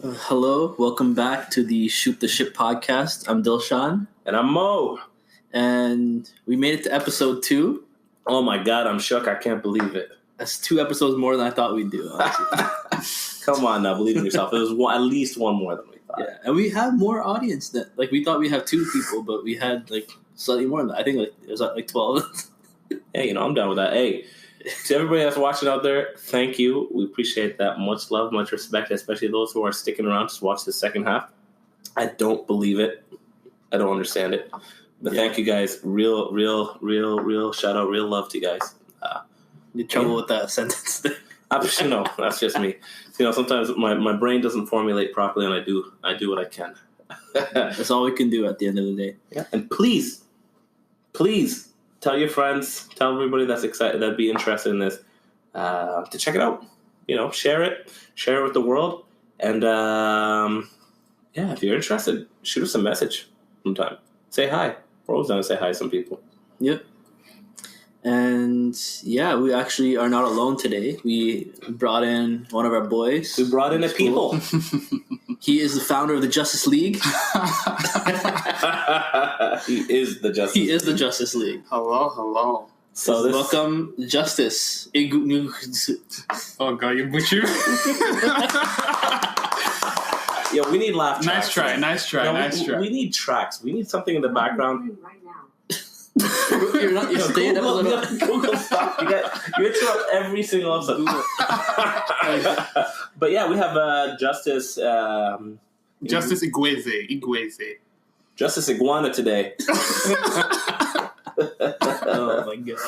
Hello, welcome back to the Shoot the Ship podcast. I'm Dilshan. And I'm Mo. And we made it to episode 2. Oh my God, I'm shook. I can't believe it. That's 2 episodes more than I thought we'd do. Come on now, believe in yourself. It was at least one more than we thought. Yeah, and we have more audience than, we thought we'd have 2 people, but we had, slightly more than that. I think, it was, 12. Hey, I'm down with that. Hey, to everybody that's watching out there, thank you. We appreciate that. Much love, much respect, especially those who are sticking around to watch the second half. I don't believe it. I don't understand it. But Thank you guys. Real shout out, real love to you guys. You trouble with that sentence thing. That's just me. Sometimes my brain doesn't formulate properly, and I do what I can. That's all we can do at the end of the day. Yeah. And please tell your friends, tell everybody that's excited, that'd be interested in this, to check it out. Share it with the world. And if you're interested, shoot us a message sometime. Say hi. We're always down to say hi to some people. Yep. And we actually are not alone today. We brought in one of our boys. We brought in a people. He is the founder of the Justice League. He is the Justice League. Hello. So welcome, Justice Igweze. Oh God, you butcher. Yeah, we need laugh tracks. Nice try. We need tracks. We need something in the background. You're staying up a little. Google stuff. You interrupt every single episode. But yeah, we have Justice Igweze. Justice Iguana today. Oh my God.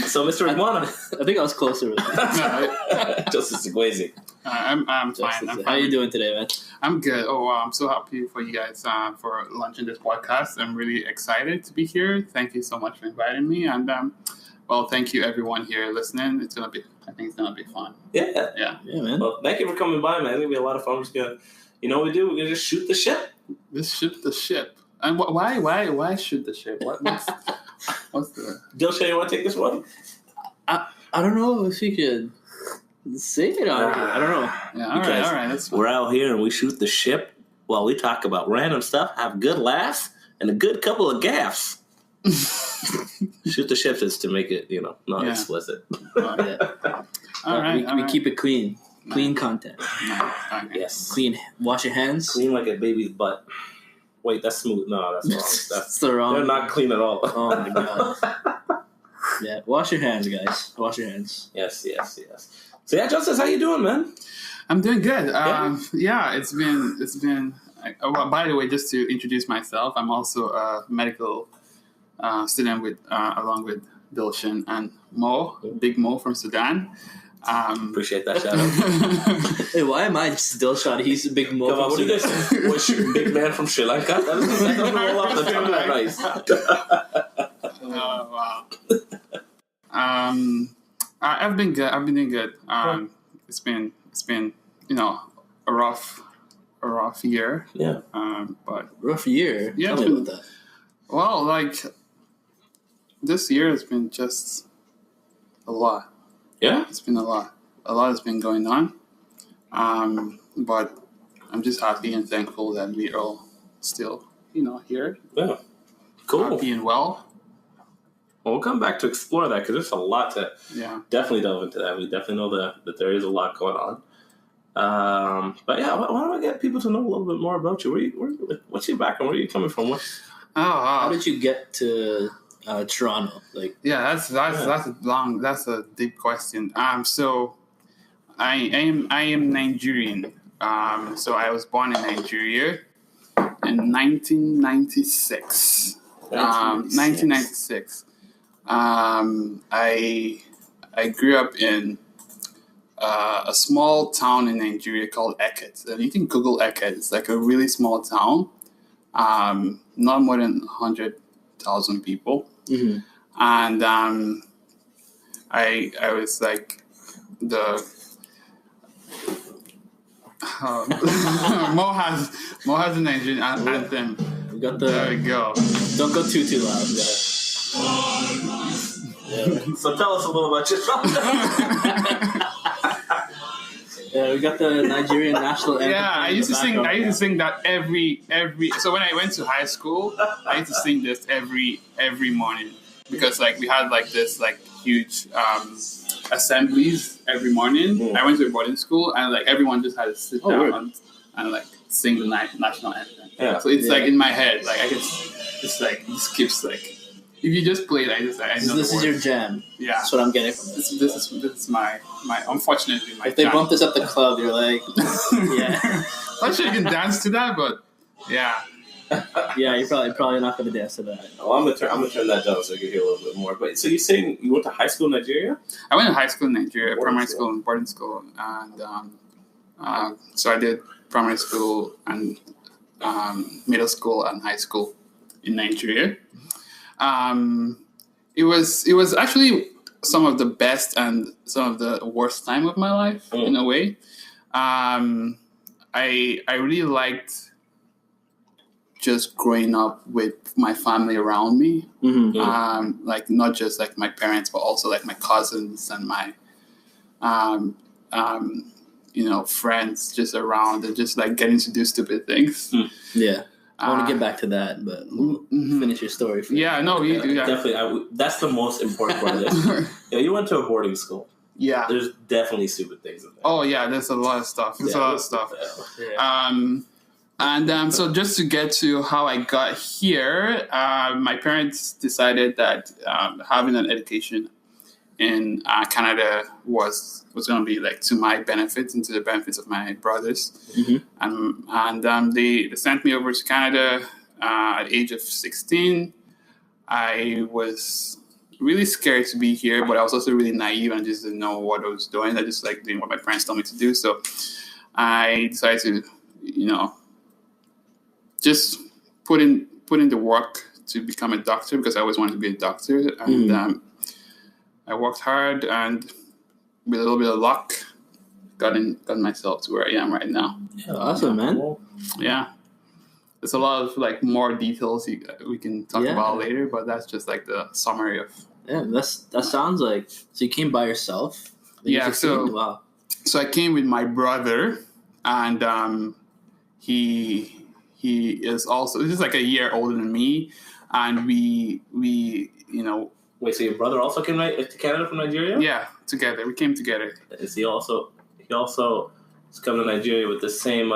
So, Mr. Iguana. I think I was closer with that. Justice Igweze. I'm fine. How are you doing today, man? I'm good. Oh, wow. I'm so happy for you guys for launching this podcast. I'm really excited to be here. Thank you so much for inviting me. And, thank you everyone here listening. I think it's going to be fun. Yeah, man. Well, thank you for coming by, man. It's going to be a lot of fun. We're just going to, what we do? We're going to just shoot the ship. Let's shoot the ship. And why shoot the ship? What's the... Dilshan, you want to take this one? I don't know if you could say it on here. I don't know. Yeah, all right. That's fine. We're out here and we shoot the ship while we talk about random stuff, have good laughs, and a good couple of gaffes. Shoot the ship is to make it, not explicit. All right. We keep it clean. Clean content. Okay. Yes. Clean. Wash your hands. Clean like a baby's butt. Wait, that's smooth. No, that's wrong. That's the wrong. They're not clean at all. Oh my God. Yeah, wash your hands, guys. Wash your hands. Yes. So Justice, how you doing, man? I'm doing good. It's been. By the way, just to introduce myself, I'm also a medical student along with Dilshan and Mo, Big Mo from Sudan. Appreciate that shout out. Hey, why am I just Dilshan? He's a Big Mo. Come on, what do you guys? Was big man from Sri Lanka? That doesn't roll off the tongue that nice. Oh wow. I've been good. I've been doing good. It's been a rough year. Yeah. But rough year. Yeah. Tell me about that. Well, this year has been just a lot. Yeah. It's been a lot. A lot has been going on. But I'm just happy and thankful that we are all still, here. Yeah. Cool. Happy and well. Well, we'll come back to explore that because there's a lot to definitely delve into that. We definitely know that there is a lot going on. But yeah, why don't I get people to know a little bit more about you? What's your background? Where are you coming from? How did you get to Toronto? That's a deep question. So I am Nigerian. So I was born in Nigeria in 1996. 1996. I grew up in a small town in Nigeria called Eket. You can Google Eket. It's like a really small town. Not more than 100,000 people. Mm-hmm. And I was like the Mo has a Nigerian anthem. We got the. There we go. Don't go too loud. Yeah. So tell us a little about yourself. Yeah, we got the Nigerian national anthem. Yeah, I used to sing that every. So when I went to high school, I used to sing this every morning because like we had like this like huge assemblies every morning. Mm. I went to a boarding school and like everyone just had to sit down and like sing the national anthem. Yeah. So it's like in my head, like I just like this keeps like if you just play it, I know This the is your jam. Yeah. That's what I'm getting from this. This is my unfortunately my If they jam. bump this at the club, you're like, yeah. Not sure you can dance to that, but yeah. Yeah, you're probably not going to dance to that. Oh, I'm gonna turn that down so I can hear a little bit more. But so you're saying you went to high school in Nigeria? I went to high school in Nigeria, Boarding primary school. school and boarding school, and so I did primary school and middle school and high school in Nigeria. It was actually some of the best and some of the worst time of my life in a way. I really liked just growing up with my family around me, like not just like my parents, but also like my cousins and my, friends just around and just like getting to do stupid things. Yeah. I want to get back to that, but finish your story first. Yeah, no, Definitely. That's the most important part of this. Yeah, you went to a boarding school. Yeah. There's definitely stupid things in there. Oh yeah, there's a lot of stuff. Yeah. So just to get to how I got here, my parents decided that having an education in Canada was going to be like to my benefit and to the benefits of my brothers. And they sent me over to Canada at the age of 16. I was really scared to be here, but I was also really naive and just didn't know what I was doing. I just like doing what my parents told me to do. So I decided to, just put in the work to become a doctor because I always wanted to be a doctor. And I worked hard and with a little bit of luck, got myself to where I am right now. Yeah, awesome, man. Yeah. There's a lot of like more details we can talk about later, but that's just like the summary of. Yeah, that sounds like. So you came by yourself? Yeah. Wow. So I came with my brother, and he is also this is like a year older than me, and we Wait, so your brother also came to Canada from Nigeria? Yeah, together. We came together. Is he also is coming to Nigeria with the same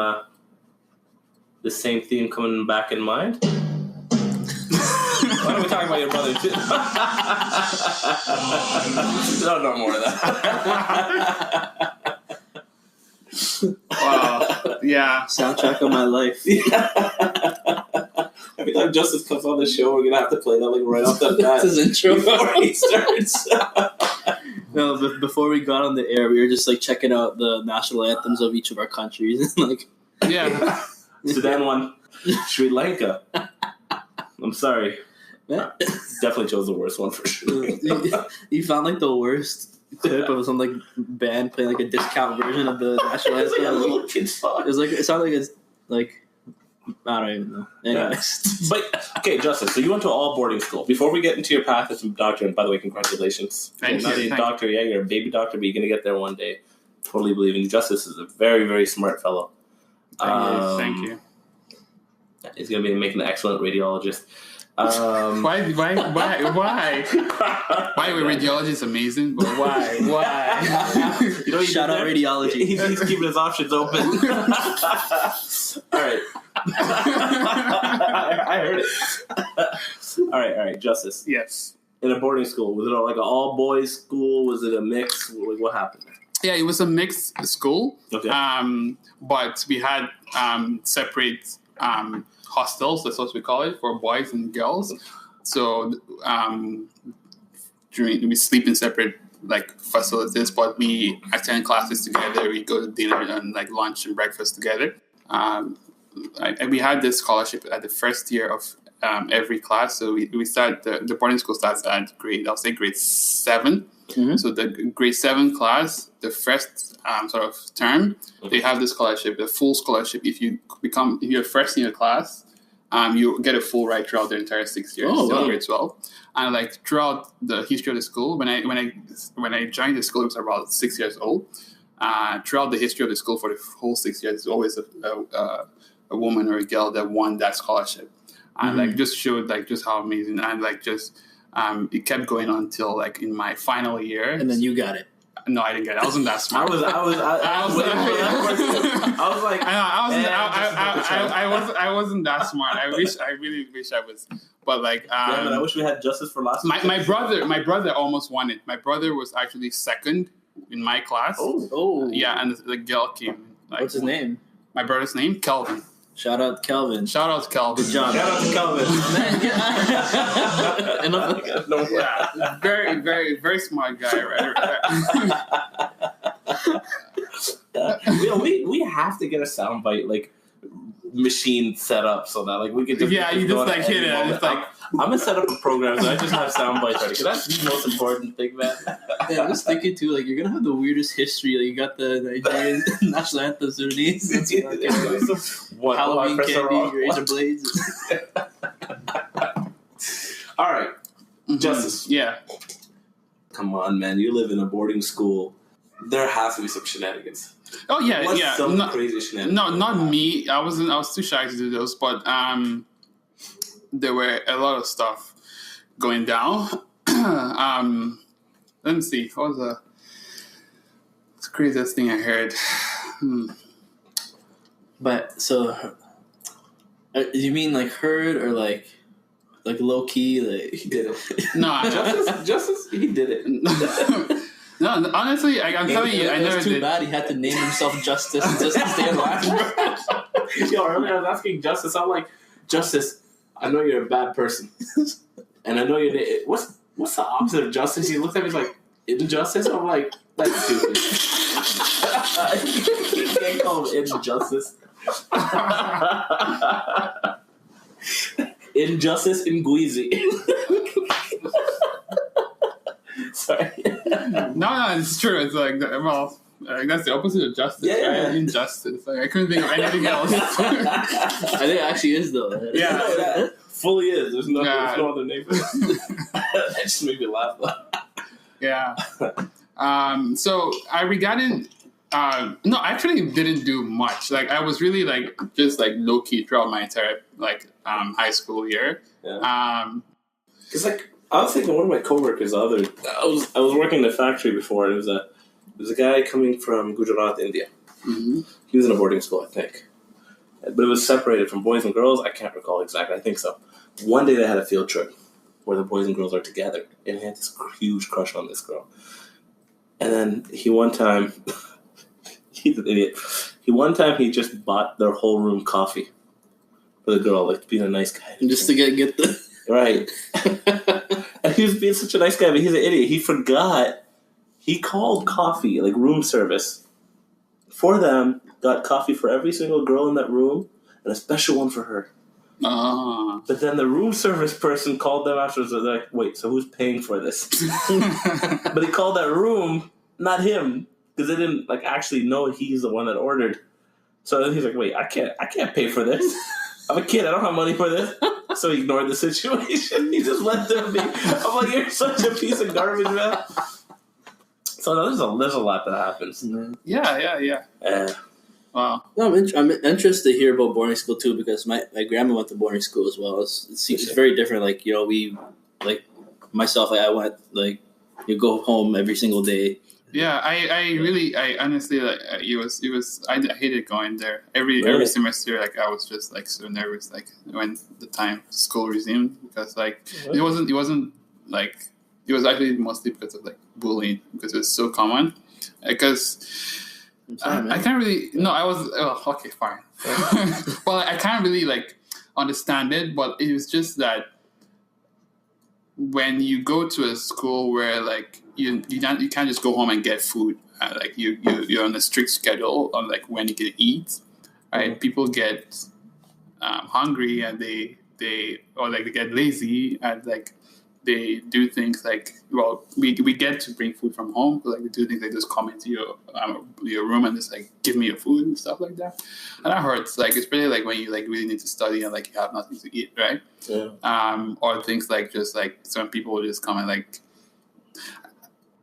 theme coming back in mind? Why are we talking about your brother too? No more of that. Wow. Yeah. Soundtrack of my life. Every time Justice comes on the show, we're gonna have to play that like right off the bat. This is intro before he starts. No, but before we got on the air, we were just like checking out the national anthems of each of our countries. Like, yeah, Sudan won. Sri Lanka. I'm sorry. Yeah. Definitely chose the worst one for sure. You found like the worst clip of some like band playing like a discount version of the national anthem. It's like a little kid song. It was like it sounded like it's like I don't even know. Anyways. Yeah. But okay, Justice. So you went to all boarding school. Before we get into your path as a doctor, and by the way, congratulations. Thank You're not you. a doctor yet. You're a baby doctor, but you're gonna get there one day. Totally believe in you. Justice is a very, very smart fellow. Thank you. He's gonna be making an excellent radiologist. Why? By the way, radiology is amazing, but why? Shout out radiology. He's keeping his options open. All right. I heard it. All right, Justice. Yes. In a boarding school, was it like an all boys school? Was it a mix? What happened? Yeah, it was a mixed school. Okay. But we had separate hostels, that's what we call it, for boys and girls. So we sleep in separate like facilities, but we attend classes together. We go to dinner and like lunch and breakfast together. We had this scholarship at the first year of every class. So we start the boarding school starts at grade 7. Mm-hmm. So the grade 7 class, the first sort of term, they have the scholarship, the full scholarship. If you're first in your class, you get a full ride throughout the entire 6 years, till grade 12. And like throughout the history of the school, when I joined the school, it was about 6 years old. throughout the history of the school for the whole 6 years, there's always a woman or a girl that won that scholarship. And like just showed like just how amazing, and like just it kept going on until like in my final year. And then you got it. No, I didn't get it. I wasn't that smart. I was like, I wasn't that smart. I really wish I was. But like, damn it, I wish we had justice for last. My brother almost won it. My brother was actually second in my class. Oh, yeah, and the girl came. Like, what's his name? My brother's name, Kelvin. Shout out Kelvin. Shout out to Kelvin. Good job. Shout out to Kelvin. Yeah, very, very, very smart guy, right? We have to get a soundbite like machine set up so that like we could just you just like hit it. It's like I'm gonna set up a program so I just have sound bites ready because that's the most important thing, man. Yeah, I'm just thinking too, like you're gonna have the weirdest history. Like you got the Nigerian national anthem Sudanese, Halloween candy, razor blades. All right, Justice. Yeah. Come on, man. You live in a boarding school. There has to be some shenanigans. Oh yeah, What's yeah. some crazy shenanigans? No, not me. I was too shy to do those, but there were a lot of stuff going down. Let me see. What was the craziest thing I heard? But so, you mean like heard or like low key? Like He did it. No, Justice, he did it. No, honestly, I'm telling you, I never too did. bad he had to name himself Justice just to stay alive. Yo, earlier I was asking Justice. I'm like, Justice, I know you're a bad person, and I know you're. What's the opposite of justice? He looked at me like injustice. I'm like, that's stupid. You can't call him injustice. Injustice Igweze. Sorry. No, it's true. It's like, well, that's the opposite of justice. Yeah. Right? Injustice. Like, I couldn't think of anything else. I think it actually is though. Yeah. No, that fully is. There's no other name for it. That just made me laugh. Yeah. So I regarded. No, I actually didn't do much. Like I was really like just like low key throughout my entire high school year. Yeah. Because like I was thinking, one of my coworkers, I was working in a factory before, and there was a guy coming from Gujarat, India. Mm-hmm. He was in a boarding school, I think, but it was separated from boys and girls. I can't recall exactly. I think so. One day they had a field trip where the boys and girls are together, and he had this huge crush on this girl. And then one time, he's an idiot. He just bought their whole room coffee for the girl, like being a nice guy. Just to get the right. And he was being such a nice guy, but he's an idiot. He forgot. He called coffee, like room service, for them. Got coffee for every single girl in that room, and a special one for her. But then the room service person called them afterwards. They're like, "Wait, so who's paying for this?" But he called that room, not him, because they didn't actually know he's the one that ordered. So then he's like, "Wait, I can't pay for this. I'm a kid. I don't have money for this." So he ignored the situation. He just let them be. I'm like, "You're such a piece of garbage, man." So there's a lot that happens. Yeah. Wow. No, I'm interested to hear about boarding school too, because my grandma went to boarding school as well. It's very different. Like, you know, we myself. I went you go home every single day. Yeah, I honestly it was I hated going there every semester. Like I was just so nervous when the time school resumed, because it wasn't it was actually mostly because of bullying, because it was so common. Because I can't really I was okay, fine. Well, I can't really understand it, but it was just that when you go to a school where you can't just go home and get food. You're on a strict schedule on when you can eat. Right? Mm-hmm. People get hungry, and they get lazy, and they do things we get to bring food from home, but they do things like just come into your room and just give me your food and stuff like that, and that hurts. It's really when you really need to study and you have nothing to eat, right? Yeah. Or things just some people will just come and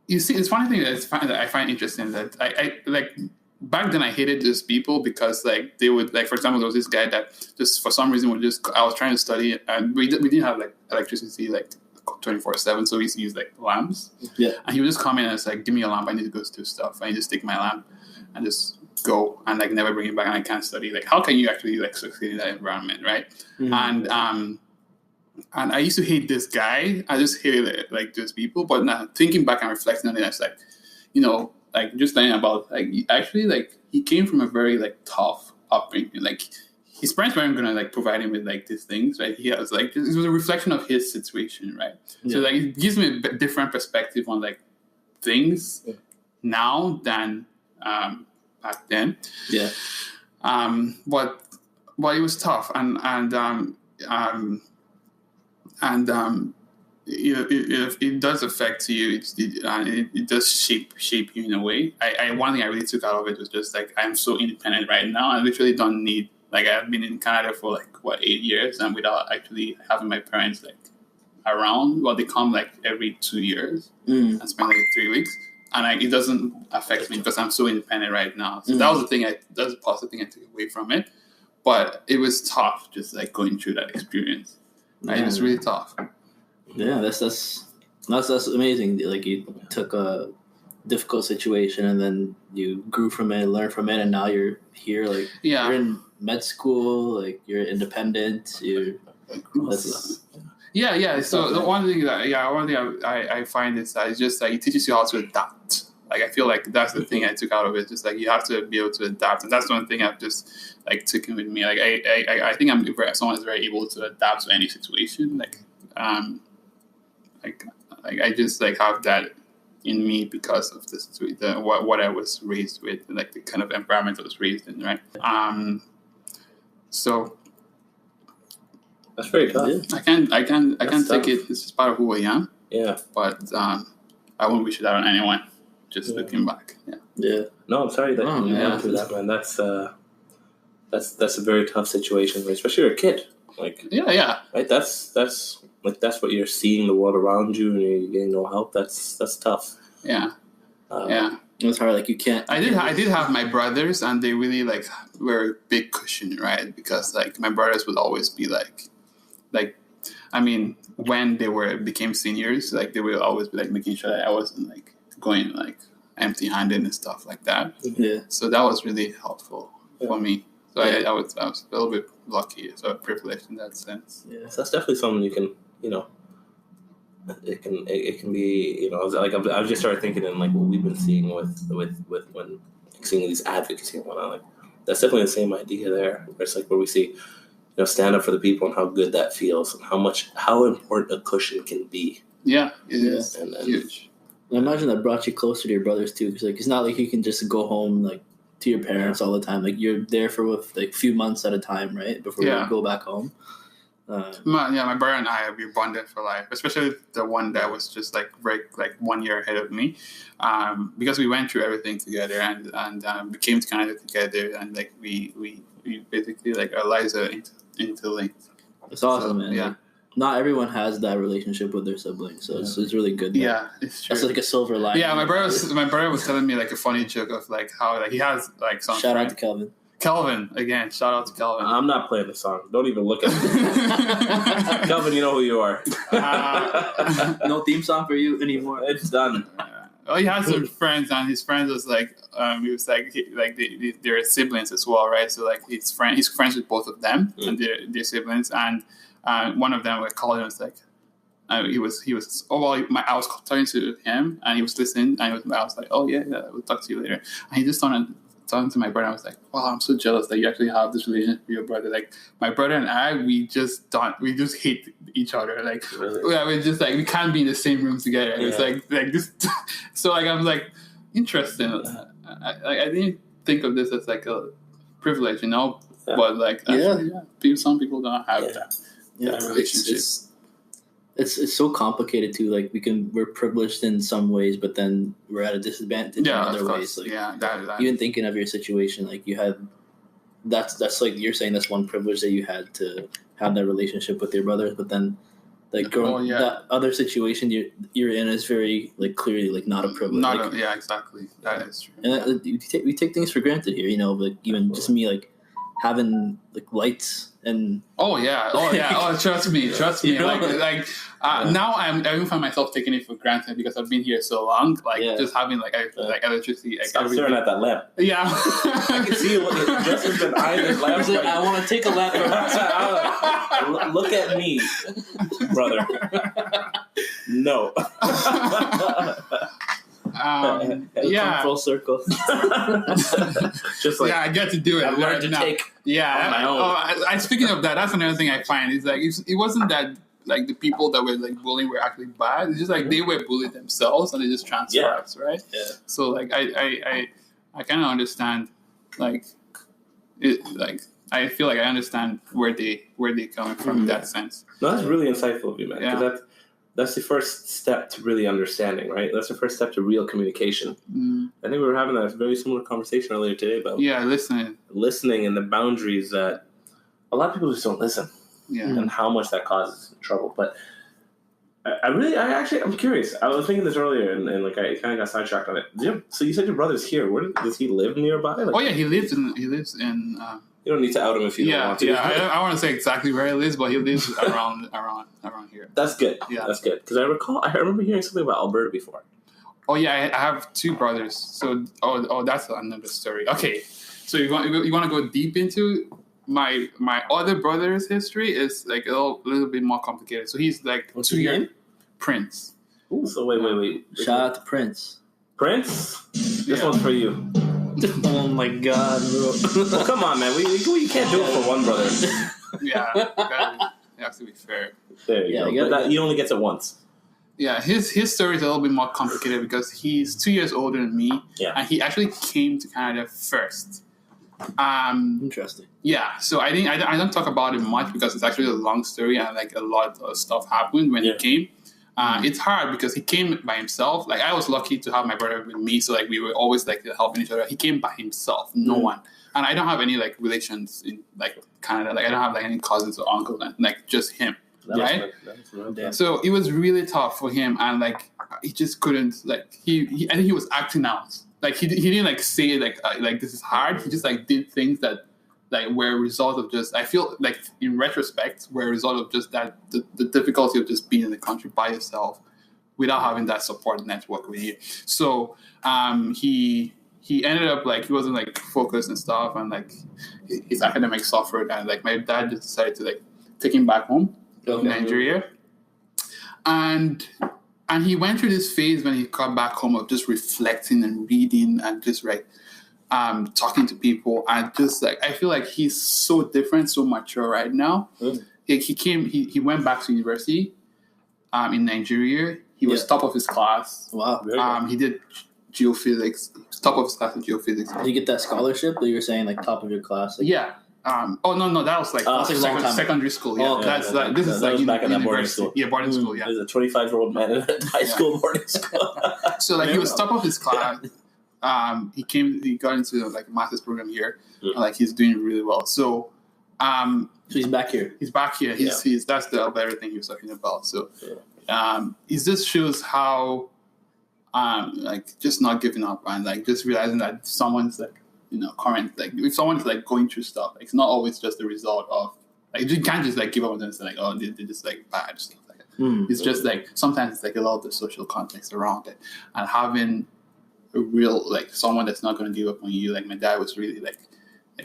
you see, it's funny thing that I find interesting that I like back then I hated those people because like they would like, for example, there was this guy that just for some reason would just, I was trying to study and we didn't have like electricity like 24/7, so we used to use like lamps. Yeah. And he would just come in and it's like, give me a lamp, I need to go do stuff. And he just take my lamp and just go and like never bring it back and I can't study. Like how can you actually like succeed in that environment, right? And I used to hate this guy. I just hated like those people. But now thinking back and reflecting on it, it's like, you know, like just thinking about like actually like he came from a very like tough upbringing. Like his parents weren't gonna like provide him with like these things, right? He was like, it was a reflection of his situation, right? Yeah. So like it gives me a different perspective on like things now than back then. Yeah. But it was tough and it does affect you. It does shape you in a way. One thing I really took out of it was just like I'm so independent right now. I literally don't need, like I've been in Canada for like 8 years and without actually having my parents like around. Well, they come like every 2 years and spend like 3 weeks, and it doesn't affect me because I'm so independent right now. So that was the thing. That's a positive thing I took away from it. But it was tough, just like going through that experience. Right? It was really tough. Yeah, that's amazing. Like you took a difficult situation and then you grew from it, learned from it, and now you're here. Like you're in med school, like you're independent. So the one thing I find is that it's just like it teaches you how to adapt. Like I feel like that's the thing I took out of it. Just like you have to be able to adapt, and that's one thing I've just like taken with me. Like I think I'm someone that's very able to adapt to any situation. Like I just like have that in me because of this what I was raised with, like the kind of environment I was raised in, right? So that's very tough. I can't take it. This is part of who I am. Yeah, but I won't wish that on anyone. Just looking back. Yeah. No, I'm sorry that you went through that, man. That's a very tough situation, especially you're a kid. Like right. That's what you're seeing the world around you, and you're getting no help. That's tough. Yeah. It's hard. Like you can't. I did have my brothers, and they really like were a big cushion, right? Because like my brothers would always be like, I mean, when they became seniors, like they would always be like making sure that I wasn't like going like empty-handed and stuff like that. Yeah. So that was really helpful for me. So I was a little bit lucky, so privileged in that sense. Yeah. So that's definitely something you can, you know, it can be, you know, like I've just started thinking in like what we've been seeing with when seeing these advocacy and whatnot. Like that's definitely the same idea there. It's like where we see, you know, stand up for the people and how good that feels and how important a cushion can be. Yeah, it is. And huge. I imagine that brought you closer to your brothers too, because like it's not like you can just go home like to your parents all the time. Like you're there for like a few months at a time, right? Before you go back home. My brother and I, we bonded for life, especially the one that was just like very like 1 year ahead of me, because we went through everything together and we came to Canada together, and like we basically like our lives are interlinked. It's awesome, so, man. Yeah. Like, not everyone has that relationship with their siblings, so it's really good. Yeah, it's true. That's like a silver lining. Yeah, my brother was telling me like a funny joke of like how like he has like some shout out to Kelvin. Kelvin, again, shout out to Kelvin. I'm not playing the song. Don't even look at me. Kelvin, you know who you are. No theme song for you anymore. It's done. Well, he had some friends, and his friends was like, they're siblings as well, right? So like he's friends with both of them and their siblings, and one of them, like, called him, was like, I was talking to him, and he was listening, and I was like, oh yeah, we'll talk to you later. And he just started talking to my brother. I was like, wow, I'm so jealous that you actually have this relationship with your brother. Like my brother and I, we just hate each other. Like we're just like, we can't be in the same room together. Yeah. It's like this. So like I'm like, interesting. I didn't think of this as like a privilege, you know. Yeah. But like, actually, some people don't have that relationship. It's so complicated too. Like we're privileged in some ways, but then we're at a disadvantage in other ways. Like even thinking of your situation, like you had, that's like you're saying, that's one privilege that you had to have that relationship with your brothers. But then Like that other situation you're in is very like clearly like not a privilege. Yeah, exactly. That is true. And we take things for granted here, you know. Like even just me like having like lights and trust me. You know? Now I even find myself taking it for granted because I've been here so long. Like just having like electricity. Like, stop staring at that lamp. Yeah, I can see you. Justin's been eyeing his lamp. Like, I want to take a lamp. Look at me, brother. No. Come full circle. Just like I get to do it. I've learned to take on my own. Speaking of that, that's another thing I find is like it wasn't that like the people that were like bullying were actually bad. It's just like they were bullied themselves and they just transfer us, right? Yeah. So like I kind of understand like it like. I feel like I understand where they coming from in that sense. No, that's really insightful of you, man. Because that's the first step to really understanding, right? That's the first step to real communication. I think we were having a very similar conversation earlier today about listening and the boundaries that a lot of people just don't listen, and how much that causes trouble. But I'm curious. I was thinking this earlier, and like I kind of got sidetracked on it. So you said your brother's here. Where does he live nearby? Like, he lives in. You don't need to out him if you don't want to. Yeah, I want to say exactly where he lives, but he lives around here. That's good. Yeah, that's good. Because I remember hearing something about Alberta before. Oh yeah, I have two brothers. So that's another story. Okay, so you want to go deep into my other brother's history is like a little bit more complicated. So he's like 2 years Prince. Ooh, so wait. Shout out to Prince. Prince, this one's for you. Oh my God, bro! Well, come on, man. We can't do it for one brother. Yeah, it has to be fair. There you go. But he only gets it once. Yeah, his story is a little bit more complicated because he's 2 years older than me, and he actually came to Canada first. Interesting. Yeah, so I don't talk about it much because it's actually a long story and like a lot of stuff happened when he came. It's hard because he came by himself. Like I was lucky to have my brother with me, so like we were always like helping each other. He came by himself, no one, and I don't have any like relations in like Canada. Like I don't have like any cousins or uncles, like just him, right? So it was really tough for him, and like he just couldn't like I think he was acting out. Like he didn't like say like this is hard. He just like did things that like were a result of just, I feel like in retrospect, were a result of just that, the difficulty of just being in the country by yourself without having that support network with you. So he ended up like, he wasn't like focused and stuff, and like his academics suffered, and like my dad just decided to like take him back home to Nigeria. And he went through this phase when he got back home of just reflecting and reading and just like, talking to people, and just like I feel like he's so different, so mature right now. He went back to university in Nigeria. He was top of his class. Wow. He did geophysics, top of his class in geophysics. Did you get that scholarship that you were saying, like top of your class? Like, yeah. No, that was like secondary school. Yeah, this is like back in that boarding school. Yeah, boarding school. Yeah, there's a 25-year-old man in a high school boarding school. So like he was top of his class. He got into like a master's program here, and like he's doing really well. So he's back here. He's back here. He's that's the better thing he was talking about. So it just shows how like just not giving up and like just realizing that someone's like current, like if someone's like going through stuff, like, it's not always just the result of like you can't just like give up on them and say like, oh, they're just like bad stuff like that. It's just like sometimes it's like a lot of the social context around it, and having a real like someone that's not going to give up on you. Like my dad was really like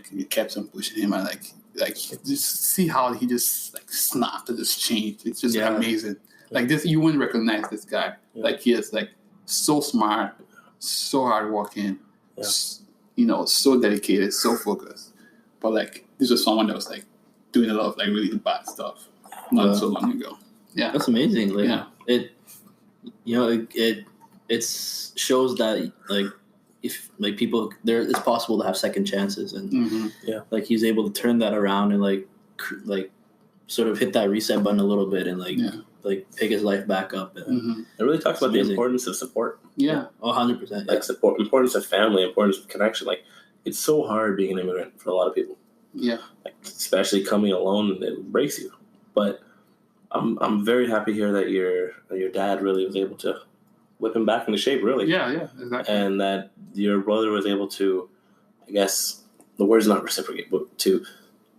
he kept on pushing him, and like just see how he just like snapped and just changed. It's just amazing. Like this, you wouldn't recognize this guy. Like he is like so smart, so hardworking, so dedicated, so focused. But like this was someone that was like doing a lot of like really bad stuff not so long ago. Yeah, that's amazing. Like it shows that like if like people there, it's possible to have second chances, and like he's able to turn that around and like sort of hit that reset button a little bit and like pick his life back up. And it really talks about the importance of support. 100%. Like support, importance of family, importance of connection. Like it's so hard being an immigrant for a lot of people. Yeah, like especially coming alone, it breaks you. But I'm very happy to hear that your dad really was able to whip him back into shape, really. Yeah, exactly. And that your brother was able to, I guess, the word's not reciprocate, but to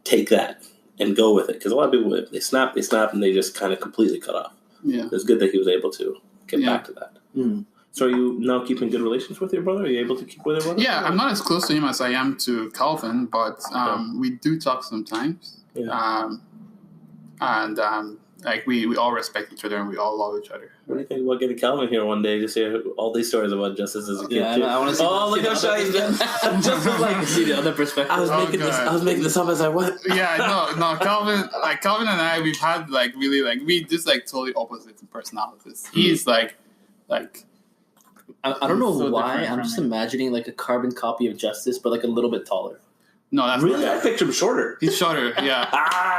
take that and go with it. Because a lot of people, they snap, and they just kind of completely cut off. Yeah. It's good that he was able to get back to that. Mm. So are you now keeping good relations with your brother? Are you able to keep with your brother? Yeah, I'm not as close to him as I am to Calvin, but we do talk sometimes. Yeah. Like we all respect each other and we all love each other. What do you think about getting Calvin here one day to hear all these stories about Justice as a kid? Yeah, I want to see. Oh, look how shy he's been. Just like see the other perspective. I was making this up as I went. Yeah, no. Calvin and I, we've had like really like we just like totally opposite personalities. He's like. I don't know why. I'm just imagining like a carbon copy of Justice, but like a little bit taller. No, that's really. I pictured him shorter. He's shorter, yeah.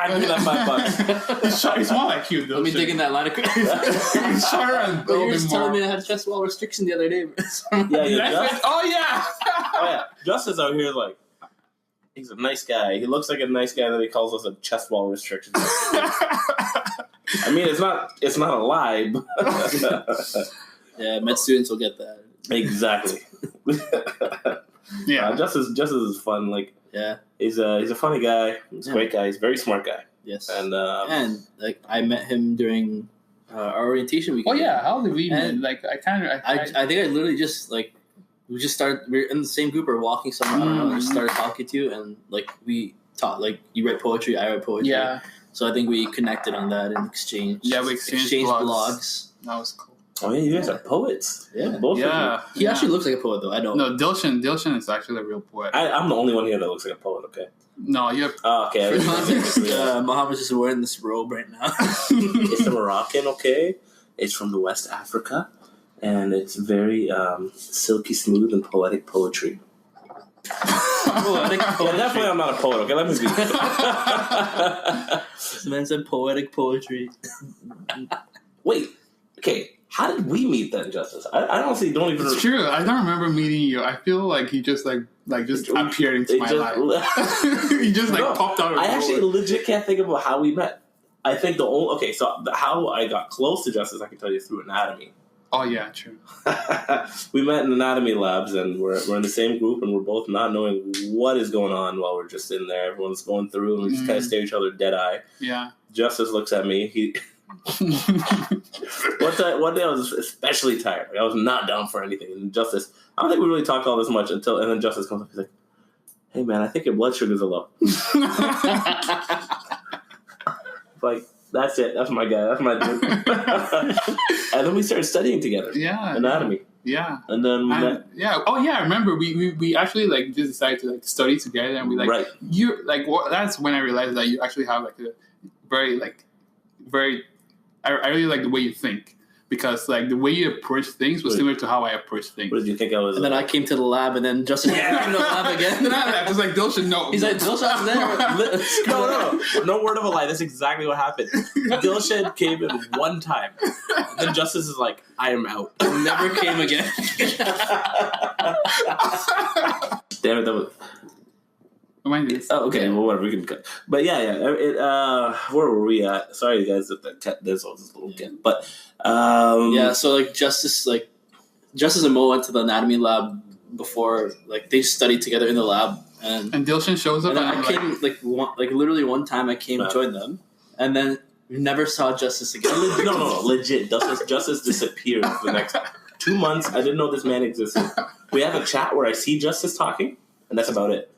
Give me that $5. He's short. He's more like you, though. Let me dig in that line of credit. He's shorter and a little bit more. You were just telling me I had chest wall restriction the other day. Oh yeah. Justice out here like he's a nice guy. He looks like a nice guy that he calls us a chest wall restriction. I mean, it's not a lie. But yeah, med students will get that. Exactly. Yeah, Justice is fun. Like, yeah, he's a funny guy. He's a great guy. He's a very smart guy. Yes, and like I met him during our orientation week. Oh yeah, how did we meet? Like I think I literally just like we were in the same group or walking somewhere. I don't know. And just started talking to you, and like we talked. Like you write poetry, I write poetry. Yeah. So I think we connected on that and exchanged. Yeah, we exchanged blogs. That was cool. Oh yeah, you guys are poets. Yeah, both. Yeah, of you. He actually looks like a poet though. I don't. No, Dilshan is actually a real poet. I'm the only one here that looks like a poet. Okay. No, you have. Oh, okay. Mohammed's just wearing this robe right now. It's a Moroccan. Okay, it's from the West Africa, and it's very silky smooth and poetic poetry. Poetic poetry. Yeah, definitely I'm not a poet. Okay, let me be. This man said poetic poetry. Wait. Okay. How did we meet then, Justice? I honestly don't even. It's true. I don't remember meeting you. I feel like he just just appeared into my life. He just popped out. I actually legit can't think about how we met. I think how I got close to Justice, I can tell you through anatomy. Oh yeah, true. We met in anatomy labs, and we're in the same group, and we're both not knowing what is going on while we're just in there. Everyone's going through, and we just kind of stare at each other dead eye. Yeah. Justice looks at me. One day I was especially tired. Like, I was not down for anything. And Justice, I don't think we really talked all this much and then Justice comes up. He's like, "Hey man, I think your blood sugars are low." Like, that's it. That's my guy. That's my dude. And then we started studying together. Yeah. Anatomy. Yeah. And then we met. Yeah. Oh yeah. I remember we actually just decided to study together, and we right. That's when I realized that you actually have a very I really like the way you think, because the way you approach things was similar to how I approach things. What did you think I was? And then I came to the lab, and then Justice came to the lab again. Then I was like, Dilshan, no. He's like, Dilshan's there. No word of a lie. That's exactly what happened. Dilshan came in one time. Then Justice is like, I am out. Never came again. Damn it, that was... Oh, okay. Well, whatever. We can cut. But yeah. Where were we at? Sorry, guys, that this was this little kid. But so Justice and Mo went to the anatomy lab before. They studied together in the lab, and Dilshan shows up. And then I came literally one time. I came to join them, and then we never saw Justice again. No, legit. Justice disappeared for the next 2 months. I didn't know this man existed. We have a chat where I see Justice talking, and that's about it.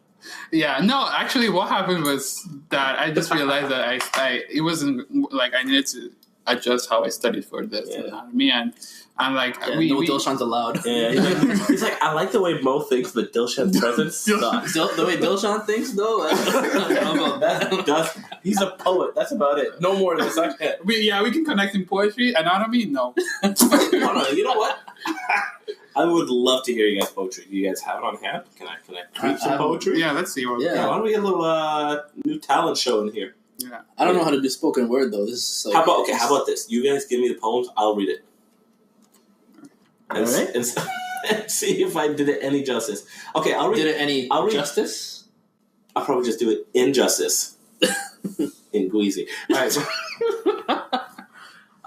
Yeah, no, actually what happened was that I just realized that it wasn't I needed to adjust how I studied for this anatomy, and Dilshan's allowed. Yeah, he's like, I like the way Mo thinks, but Dilshan's presence sucks. The way Dilshan thinks, though, I don't know about that. He's a poet. That's about it. No more than that. We can connect in poetry. Anatomy, no. You know what? I would love to hear you guys' poetry. Do you guys have it on hand? Can I read some poetry? Yeah, let's see. Why don't we get a little new talent show in here? Yeah. I don't know how to do spoken word though. This is how about this? You guys give me the poems. I'll read it. And see if I did it any justice. Okay, I'll read. Did it any justice? I'll probably just do it in justice. In Igweze. All right.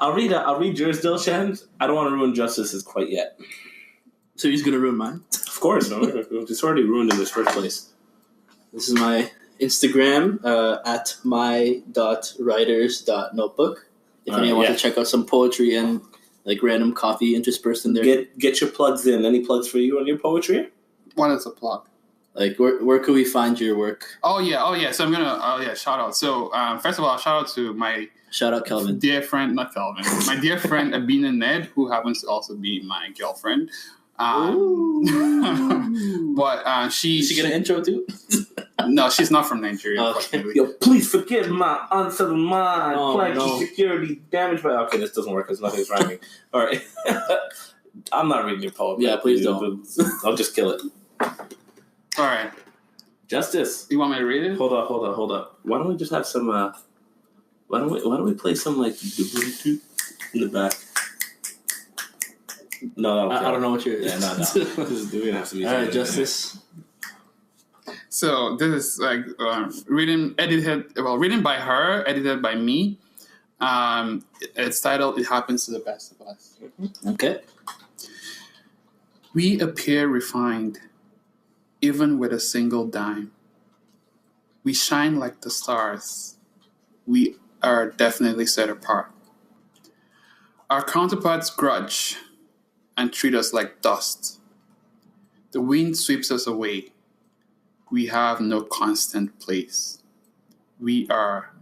I'll read yours, Dilshan. I don't want to ruin Justice's quite yet. So he's gonna ruin mine? Of course, no. It's already ruined in this first place. This is my Instagram at my.writers.notebook. If anyone wants to check out some poetry and like random coffee interspersed in there. Get your plugs in. Any plugs for you on your poetry? What is a plug? Like where can we find your work? Oh yeah. So I'm gonna shout out. So first of all, shout out to my Kelvin. Dear friend, not Kelvin. My dear friend Abina Ned, who happens to also be my girlfriend. But Did she get an intro too? No, she's not from Nigeria. Okay. Yo, please forgive my unsettled mind. Security damaged by. Okay, this doesn't work because nothing's rhyming. All right, I'm not reading your poem. Yeah, please don't. I'll just kill it. All right, Justice. You want me to read it? Hold up. Why don't we just have some? Why don't we play some like in the back? No, I don't know what you're. Yeah, no. We're gonna have some music. All right, Justice. So this is like written by her, edited by me. It's titled "It Happens to the Best of Us." Okay. We appear refined, even with a single dime. We shine like the stars. We are definitely set apart. Our counterparts grudge and treat us like dust. The wind sweeps us away. We have no constant place. We are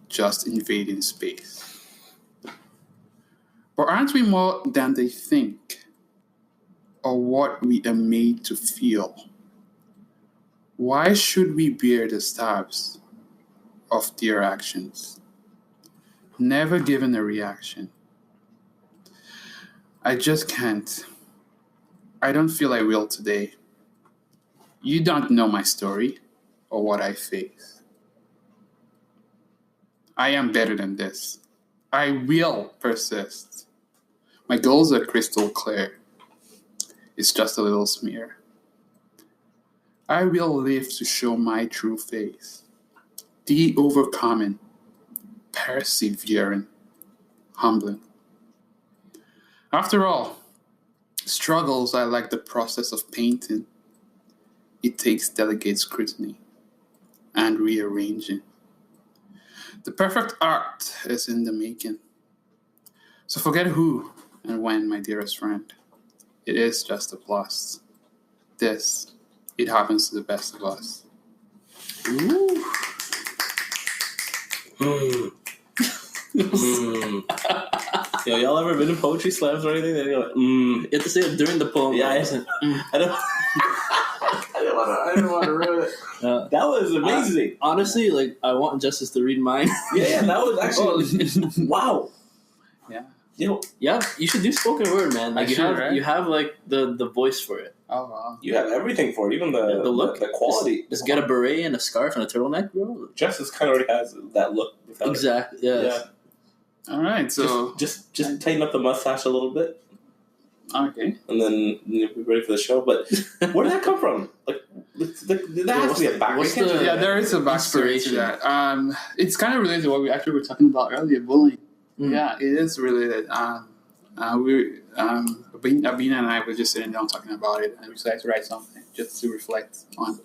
just invading space. But aren't we more than they think, or what we are made to feel? Why should we bear the stabs of their actions, never given a reaction? I just can't. I don't feel I will today. You don't know my story or what I face. I am better than this. I will persist. My goals are crystal clear. It's just a little smear. I will live to show my true face. The overcoming, persevering, humbling. After all, struggles are like the process of painting. It takes delicate scrutiny and rearranging. The perfect art is in the making. So forget who and when, my dearest friend. It is just a plus. It happens to the best of us. Ooh. Yo, y'all ever been in poetry slams or anything? Then you're like, You have to say it during the poem. Yeah, I didn't want to ruin it. That was amazing. Honestly, like I want Justice to read mine. Yeah, that was actually wow. Yeah. Yeah, you should do spoken word, man. Like you have like the voice for it. Oh wow. You have everything for it, even the look, the quality. Just get a beret and a scarf and a turtleneck, bro. Justice kind of already has that look. Exactly. Yeah. All right. So just tighten up the mustache a little bit. Okay. And then you'll be ready for the show. But where did that come from? Like, that has to be a backstory. There is a backstory to that. It's kind of related to what we actually were talking about earlier, bullying. Mm. Yeah, it is related. Abina and I were just sitting down talking about it, and we decided to write something just to reflect on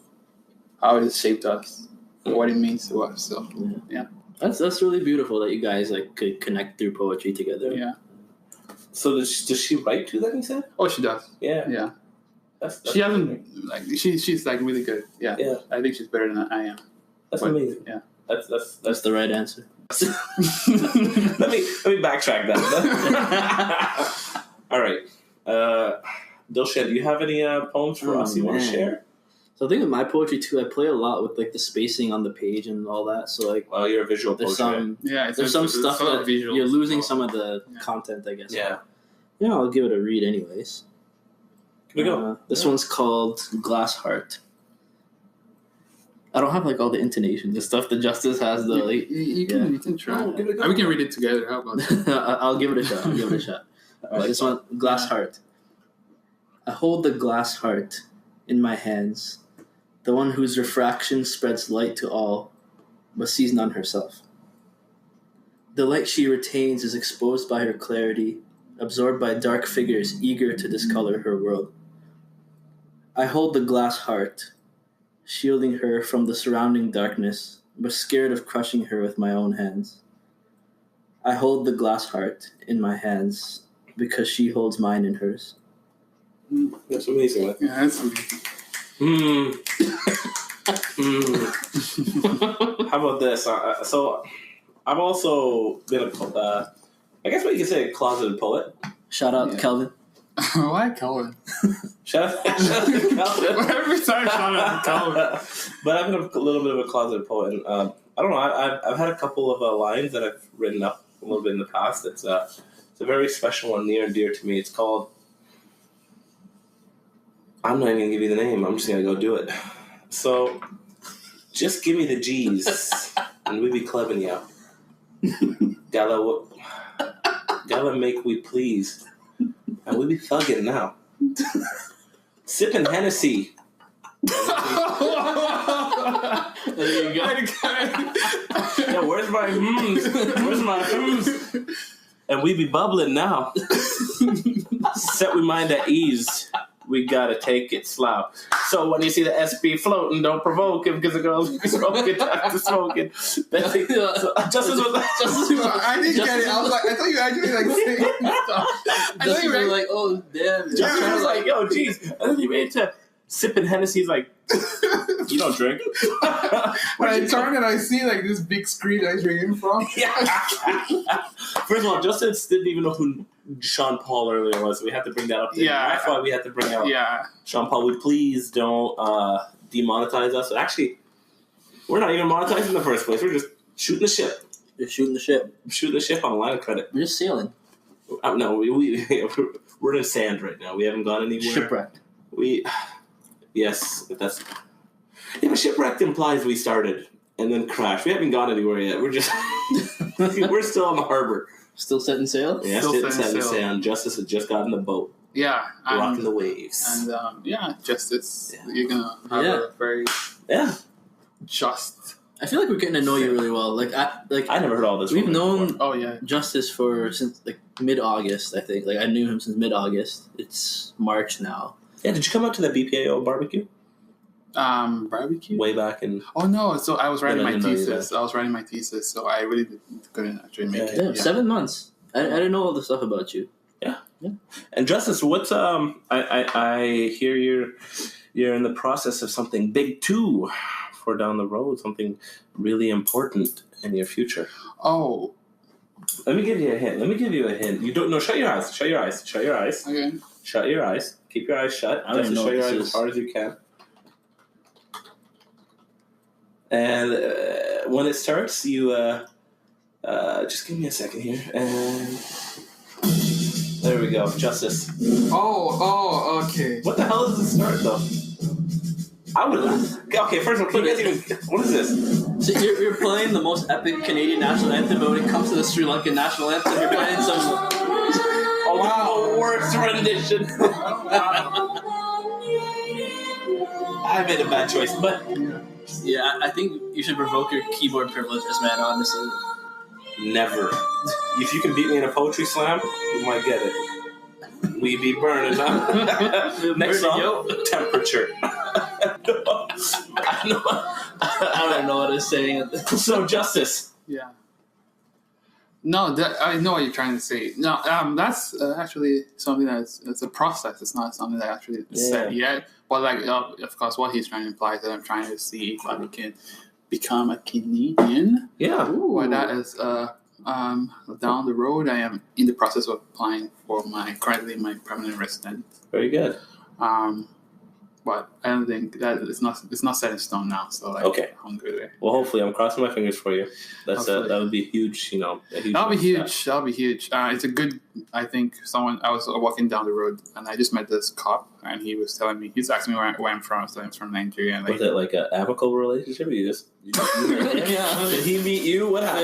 how it has shaped us, what it means to us. So, yeah. That's really beautiful that you guys like could connect through poetry together. Yeah. So does she write too? Then you said? Oh, she does. Yeah. Yeah. That's she hasn't like she's like really good. Yeah. Yeah. I think she's better than I am. That's amazing. Yeah. That's the right answer. let me backtrack that. All right. Dilshan, do you have any poems for us you want to share? So I think with my poetry too, I play a lot with like the spacing on the page and all that. So like, you're a visual poetry. There's some stuff that you're losing some of the content, I guess. Yeah. Yeah, I'll give it a read anyways. Here we go. This one's called Glass Heart. I don't have like all the intonations, the stuff that Justice has though. Like, you can try. We can read it together. How about that? I'll give it a shot. All right, this one, Glass Heart. I hold the glass heart in my hands, the one whose refraction spreads light to all, but sees none herself. The light she retains is exposed by her clarity, absorbed by dark figures eager to discolor her world. I hold the glass heart, shielding her from the surrounding darkness, but scared of crushing her with my own hands. I hold the glass heart in my hands because she holds mine in hers. That's amazing. Man. Yeah, that's amazing. How about this? So, I've also been I guess what you could say, a closeted poet. Shout out to Kelvin. Why Kelvin? Shout out to Kelvin. Every time shout out to Kelvin. But I've been a little bit of a closeted poet. And, I don't know. I've had a couple of lines that I've written up a little bit in the past. It's a very special one, near and dear to me. It's called. I'm not even gonna give you the name. I'm just gonna go do it. So, just give me the G's, and we be clubbing ya. Gotta make we please, and we be thugging now. Sipping Hennessy. There you go. Yeah, where's my Where's my And we be bubbling now. Set we mind at ease. We gotta take it slow. So when you see the SP floating, don't provoke him because the girls be smoking after smoking. Justice was I didn't get it. I was like, I thought you actually saying stuff. Justice was like, oh damn. Justice was like, yo, jeez. And then he made it to sipping Hennessy. He's like, you don't drink. When I turn and I see like this big screen I'm drinking from. Yeah. First of all, Justice didn't even know who Sean Paul earlier was. So we had to bring that up. Yeah, that's why we had to bring out. Yeah, Sean Paul. Would please don't demonetize us. Actually, we're not even monetized in the first place. We're just shooting the ship. You're shooting the ship. Shooting the ship on a line of credit. We're just sailing. No, we're in sand right now. We haven't gone anywhere. Shipwrecked. Yes, that's. Yeah, but shipwrecked implies we started and then crashed. We haven't gone anywhere yet. We're just. We're still on the harbor. Still setting sail? Yeah, still setting sail. And Justice had just got in the boat. Yeah. Rocking the waves. And, Justice, you're going to have a very just... I feel like we're getting to know you really well. I never heard all this. We've known before. Justice since mid-August, I think. I knew him since mid-August. It's March now. Yeah, did you come out to that BPAO barbecue? Barbecue? Way back in... Oh, no. So I was writing my thesis. So I really couldn't actually make it. Yeah, 7 months. I didn't know all the stuff about you. Yeah. And Justice, what's... I hear you're in the process of something big, too, for down the road. Something really important in your future. Oh. Let me give you a hint. You don't... No, shut your eyes. Okay. Shut your eyes. Keep your eyes shut. Just shut your eyes as hard as you can. And when it starts, you just give me a second here. And there we go. Justice. Oh, okay. What the hell does it start, though? I would laugh. Okay, first of all, can you guys even... What is this? So you're playing the most epic Canadian national anthem, but when it comes to the Sri Lankan national anthem, you're playing some... Oh, wow. The worst rendition. I made a bad choice, but... Yeah, I think you should revoke your keyboard privileges, man, honestly. Never. If you can beat me in a poetry slam, you might get it. We be burning up. Next song, Temperature. I don't know what it's saying. So, Justice. Yeah. No, I know what you're trying to say. No, that's actually something it's a process. It's not something that actually is said yet. But of course, what he's trying to imply is that I'm trying to see if I can become a Canadian. Yeah. Well, that is down the road. I am in the process of applying for currently my permanent residence. Very good. But I don't think that it's not set in stone now. So okay, I'm good there. Well, hopefully, I'm crossing my fingers for you. That would be huge. That'll be huge. That'll be huge. It's a good. I think I was walking down the road and I just met this cop and he was telling me. He's asking me where I'm from. So I'm from Nigeria. And was it like an amicable relationship? Or you just did he meet you? What happened?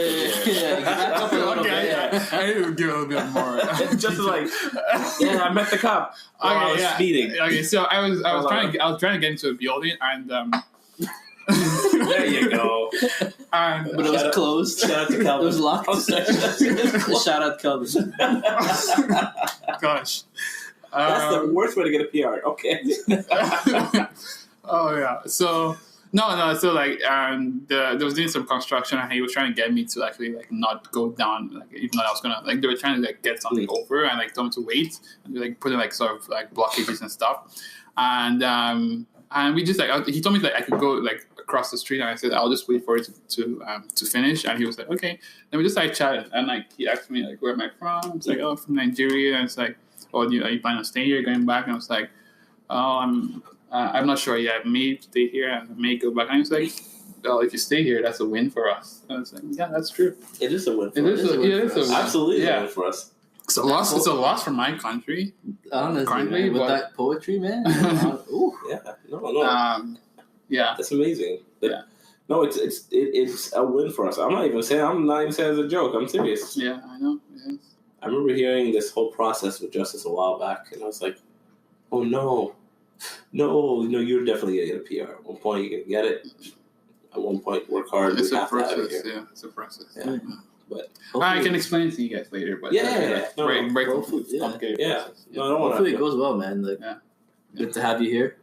I need to give a little bit more. Just like I met the cop. I was speeding. Okay, so I was trying to get into a building and there you go. But it was closed. Shout out to Calvin. It was locked. Shout out Calvin. Gosh. That's the worst way to get a PR. Okay. Oh, yeah. So, no. So, like, there was doing some construction, and he was trying to get me to actually, like, not go down, like, even though I was gonna, like, they were trying to, like, get something over and, like, told me to wait and, like, put in, like, sort of, like, blockages and stuff. And we just, like, he told me that I could go, like, across the street, and I said, I'll just wait for it to finish. And he was like, okay. Then we just, like, chatted, and, like, he asked me, like, where am I from? I was like, oh, from Nigeria. And it's like, oh, are you planning on staying here, going back? And I was like, oh, I'm not sure yet. I may stay here, and I may go back. And he was like, well, if you stay here, that's a win for us. And I was like, yeah, that's true. It is a win for us. It is a win. Absolutely a win for us. It's a loss for my country. Honestly, man, with that poetry, man. Ooh. Yeah. No. Yeah. That's amazing. Yeah. No, it's a win for us. I'm not even saying it as a joke. I'm serious. Yeah, I know. Yes. I remember hearing this whole process with Justice a while back, and I was like, oh, no, you're definitely going to get a PR. At one point, you're going to get it. At one point, work hard. It's a process. Yeah, it's a process. Yeah. But I can explain it to you guys later. But break hopefully, yeah. No, I don't want to. Hopefully it goes well, man. Like, good to have you here.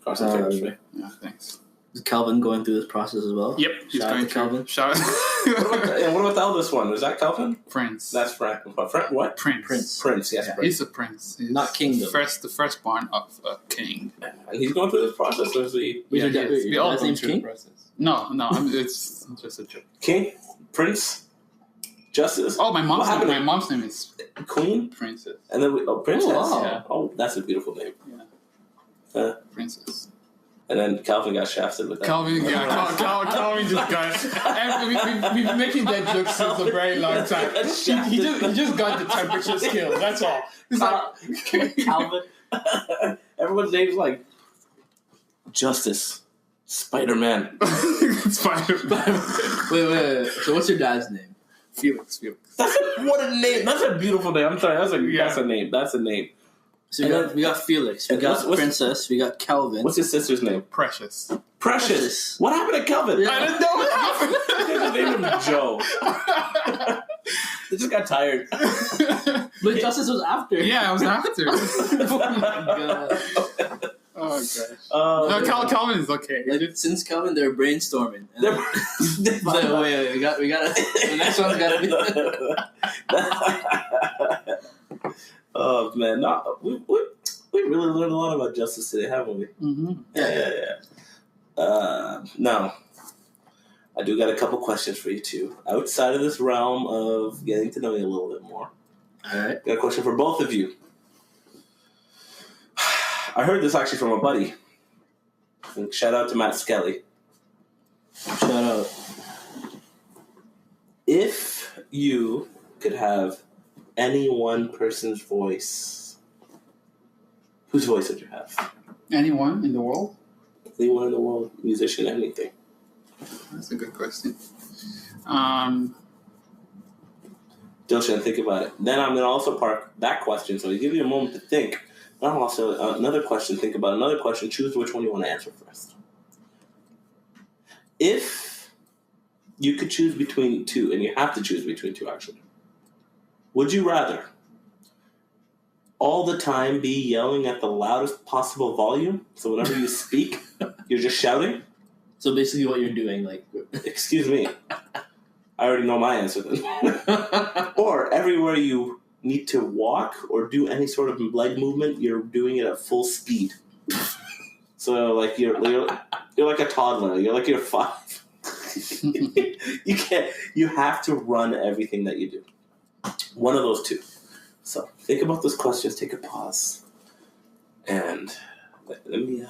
Yeah, thanks. Is Calvin going through this process as well? Yep, he's going to Calvin. Shout out. What about the eldest one? Is that Calvin? Prince. That's Frank. What? Prince. Yes. Yeah, Prince. He's a prince. He's not king, though. The firstborn of a king. And he's going through this process, or is he? We all go through King? the process. No, it's just a joke. King, Prince, Justice. Oh, my mom's name is Queen, Princess. And then Princess. Oh, wow. Yeah. Oh, that's a beautiful name. Yeah. Princess. And then Calvin got shafted with that. Calvin just got. We've been making that joke since a very long time. He just got the temperature scale. That's all. It's like Calvin. Everyone's name's like Justice, Spider-Man. Spider-Man. Wait. So what's your dad's name? Felix. What a name! That's a beautiful name. I'm sorry. That's a name. That's a name. So we got Felix, we got Princess, we got Calvin. What's his sister's name? Precious. What happened to Calvin? Yeah. I didn't know what happened. They named him Joe. They just got tired. But Justice was after. Yeah, I was after. Oh my god. Oh gosh. No, Calvin is okay. Like, since Calvin, they're brainstorming. Wait, we got the next one's gotta be. Oh man, no, we really learned a lot about Justice today, haven't we? Mm-hmm. Yeah. Now, I do got a couple questions for you too, outside of this realm of getting to know you a little bit more. All right. Got a question for both of you. I heard this actually from a buddy. And shout out to Matt Skelly. Shout out. If you could have any one person's voice, whose voice would you have? Anyone in the world? Anyone in the world, musician, anything. That's a good question. Dilshan, think about it. Then I'm going to also park that question, so I give you a moment to think. Then I'll also another question. Think about another question. Choose which one you want to answer first. If you could choose between two, and you have to choose between two, actually, would you rather all the time be yelling at the loudest possible volume, so whenever you speak, you're just shouting? So basically what you're doing, like... Excuse me. I already know my answer then. Or everywhere you need to walk or do any sort of leg movement, you're doing it at full speed. So like you're like a toddler. You're 5. You have to run everything that you do. One of those two. So think about those questions. Take a pause, and let me.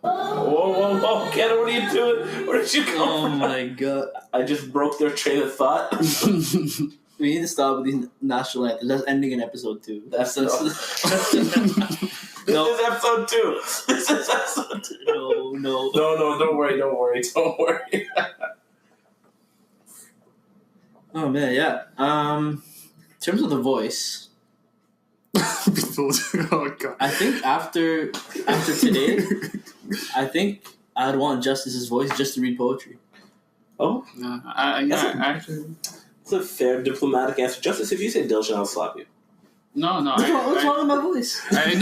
Whoa! Ken, what are you doing? Where did you go? Oh my god! I just broke their train of thought. We need to stop with these national anthems. That's ending in episode 2. This is episode 2. This is episode 2. No. No, don't worry. Oh man, yeah. In terms of the voice, oh god. I think after today, I think I'd want Justice's voice just to read poetry. Oh? Actually. It's a fair diplomatic answer. Justice, if you say Dilshan, I'll slap you. No. What's wrong with my voice? I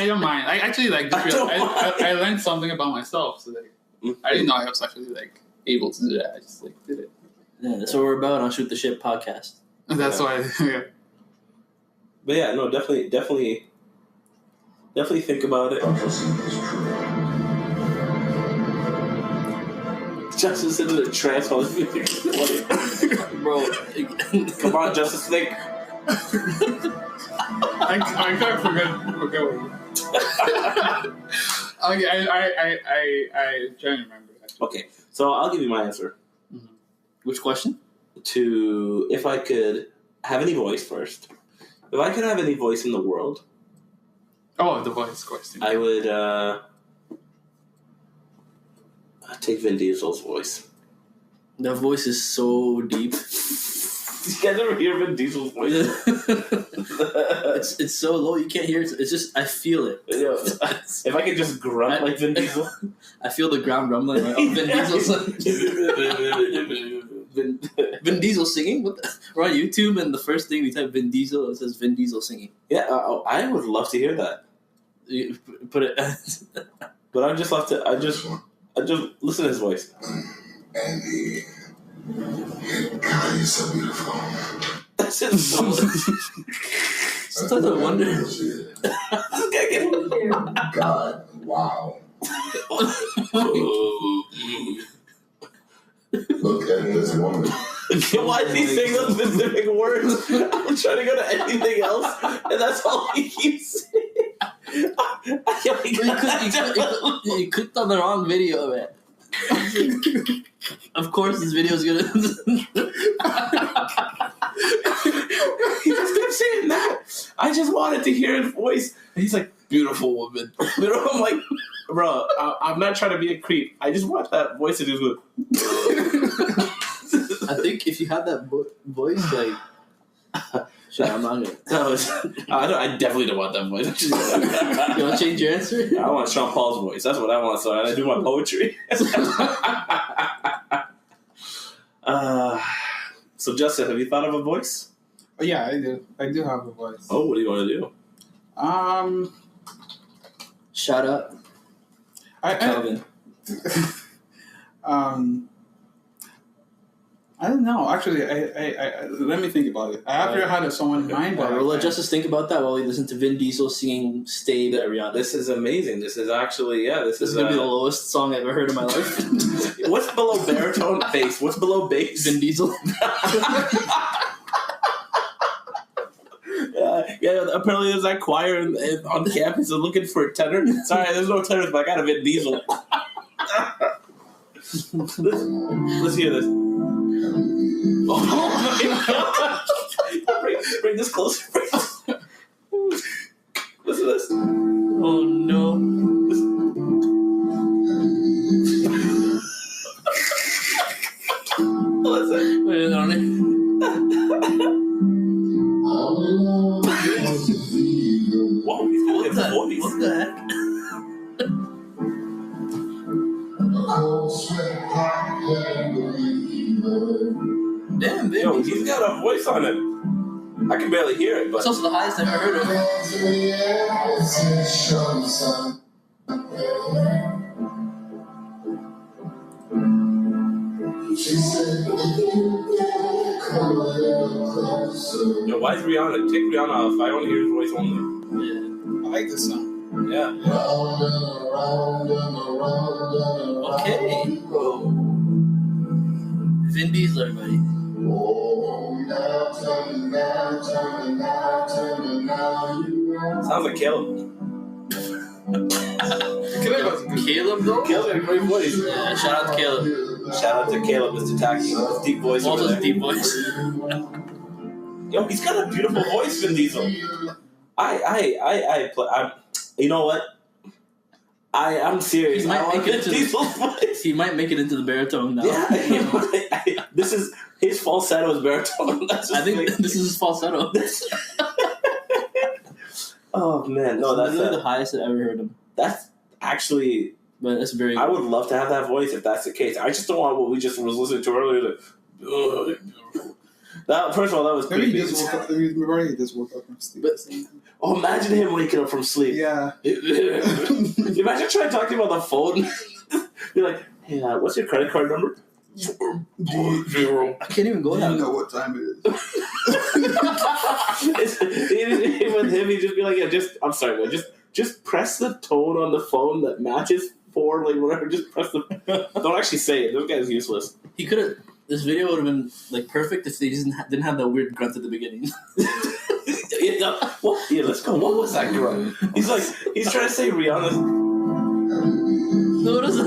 don't mind. I actually I learned something about myself. So I didn't know I was actually able to do that. I just did it. Yeah, that's what we're about on Shoot the Ship podcast. That's why. Yeah. But yeah, no, definitely think about it. Justice into the trance while bro. Come on, Justice, think. I can't forget what okay, I'm trying to remember. Actually. Okay, so I'll give you my answer. Mm-hmm. Which question? To if I could have any voice first. If I could have any voice in the world. Oh, the voice question. I would take Vin Diesel's voice. That voice is so deep. You guys ever hear Vin Diesel's voice? It's so low you can't hear it. It's just I feel it. Yeah. If I could just grunt like Vin Diesel, I feel the ground rumbling. Like, Vin Diesel. Vin Diesel singing. We're on YouTube, and the first thing we type Vin Diesel, it says Vin Diesel singing. Yeah, I would love to hear that. You put it. But I just love to. I just listen to his voice. Andy, God, you're so beautiful. That's just so. Sometimes I wonder. God, wow. Look at this woman. Why is he saying those specific words? I'm trying to go to anything else, and that's all he keeps saying. You clicked on the wrong video, man. Of course, this video is gonna. He just kept saying that. I just wanted to hear his voice. And he's like, beautiful woman. I'm like, bro, I'm not trying to be a creep. I just want that voice to just go. I think if you have that voice, like. Shit, I'm not gonna. No, I definitely don't want that voice. You want to change your answer? I want Sean Paul's voice. That's what I want. So I do my poetry. So, Justin, have you thought of a voice? Oh, yeah, I do. I do have a voice. Oh, what do you want to do? Shut up. Calvin. I don't know. Actually, I let me think about it. I have had someone in mind. We'll let Justice think about that while we listen to Vin Diesel singing "Stay" to Ariana. This is amazing. This is actually, This is gonna be the lowest song I've ever heard in my life. What's below baritone? Bass. What's below bass? Vin Diesel. Yeah. Apparently, there's that choir on campus looking for a tenor. Sorry, there's no tenors, but I got a Vin Diesel. Let's hear this. Oh my God! Bring this closer. Listen to this. Oh no! Listen. Wait on it. Whoa! He's got his voice. What the heck? Damn, baby. Yo, he's got a voice on it. I can barely hear it, but it's also the highest I've ever heard of. Yo, why is Rihanna? Take Rihanna off. I want to hear his voice only. Yeah. I like this song. Yeah. Okay. Bro. Vin Diesel, everybody. Sounds like Caleb. Caleb, though? Caleb had a great voice. Yeah, shout out to Caleb. Shout out to Caleb, Mr. Taki. His deep voice. Also, his deep voice. Yo, he's got a beautiful voice, Vin Diesel. You know what? I'm serious. He might make it into the baritone now. Yeah, this is his falsetto is baritone. I think this is his falsetto. Oh man, no, that's literally the highest I've ever heard him. That's actually But it's very. I would love to have that voice if that's the case. I just don't want what we just was listening to earlier. That first of all, that was creepy. Maybe he just woke up from sleep. Oh, imagine him waking up from sleep. Yeah. Imagine trying to talk to him on the phone. You're like, hey, what's your credit card number? 0. I can't even go now. now. You know what time it is. With him, he'd just be like, yeah, I'm sorry, man, just press the tone on the phone that matches 4, like whatever. Just press the. Don't actually say it. This guy's useless. He could have. This video would have been like perfect if they didn't have that weird grunt at the beginning. Yeah, let's go. What was that grunt? He's trying to say Rihanna. No, what is it?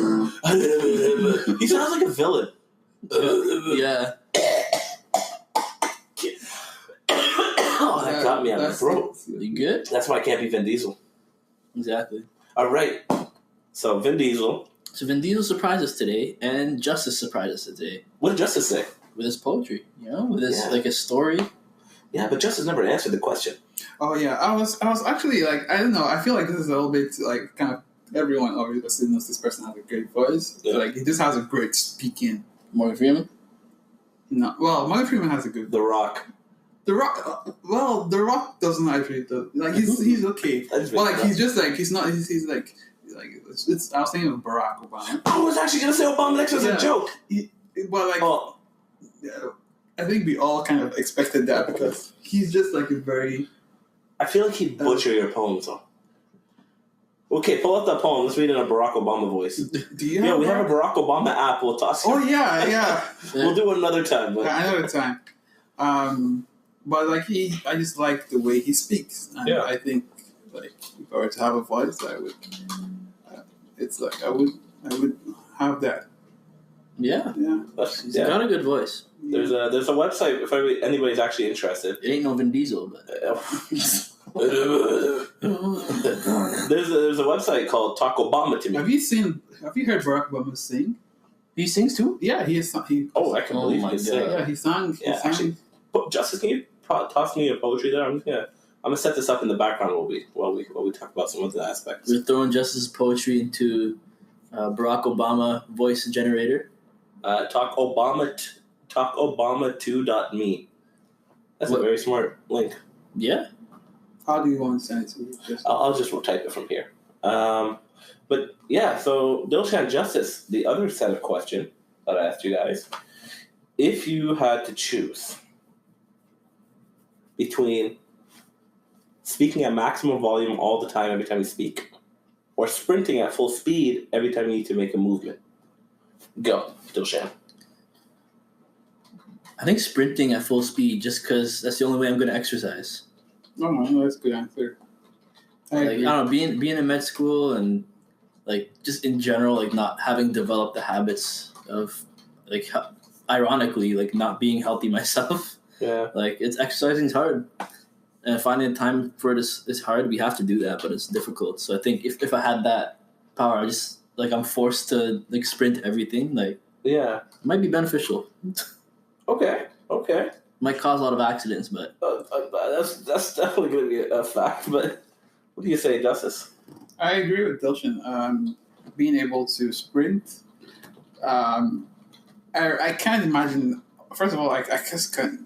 He sounds like a villain. Yeah. Oh, that got me on the throat. You good? That's why I can't be Vin Diesel. Exactly. All right. So Vin Diesel. So Vin Diesel surprised us today, and Justice surprised us today. What did Justice say? With his poetry, with his like a story. Yeah, but Justice never answered the question. Oh yeah, I was actually like, I don't know. I feel like this is a little bit like kind of everyone obviously knows this person has a great voice. Yeah. Like he just has a great speaking. Morgan Freeman. No, well, Morgan Freeman has a good. The Rock. The Rock. Well, The Rock doesn't actually like he's okay. Well, like he's just like he's not. He's like it's. I was thinking of Barack Obama. I was actually gonna say Obama next as a joke. But like, I think we all kind of expected that because he's just like a very. I feel like he'd butcher your poems, though. Okay, pull up that poem. Let's read it in a Barack Obama voice. Do you? Yeah, we have a Barack Obama app. We'll toss. Oh yeah. We'll do it another time. But. Another time. But like I just like the way he speaks, and I think like if I were to have a voice, I would. It's like I would have that. Yeah. He's got a good voice. There's a website if anybody's actually interested. It ain't no Vin Diesel, but there's a website called Talk Obama to Me. Have you heard Barack Obama sing? He sings too? Yeah, he is. I can believe he can sing. Yeah, he sang. Yeah, actually, Justice, can you toss me a poetry there? I'm gonna set this up in the background while we talk about some of the aspects. We're throwing Justice's poetry into Barack Obama voice generator. Talkobama2.me. That's a very smart link. Yeah. How do you want to send it to you? I'll just type it from here. But yeah, so Dilshan Justice, the other set of question that I asked you guys, if you had to choose between speaking at maximum volume all the time every time you speak, or sprinting at full speed every time you need to make a movement, go, Dilshan. I think sprinting at full speed, just because that's the only way I'm going to exercise. No, that's a good answer. I don't know, being in med school and like just in general, like not having developed the habits of like ironically like not being healthy myself. Yeah. Like it's exercising is hard, and finding time for it is hard. We have to do that, but it's difficult. So I think if I had that power, I just like I'm forced to like sprint everything. Like it might be beneficial. Okay. Might cause a lot of accidents, but that's definitely going to be a fact. But what do you say, Justice? I agree with Dilshan. Being able to sprint, I can't imagine. First of all, I just can't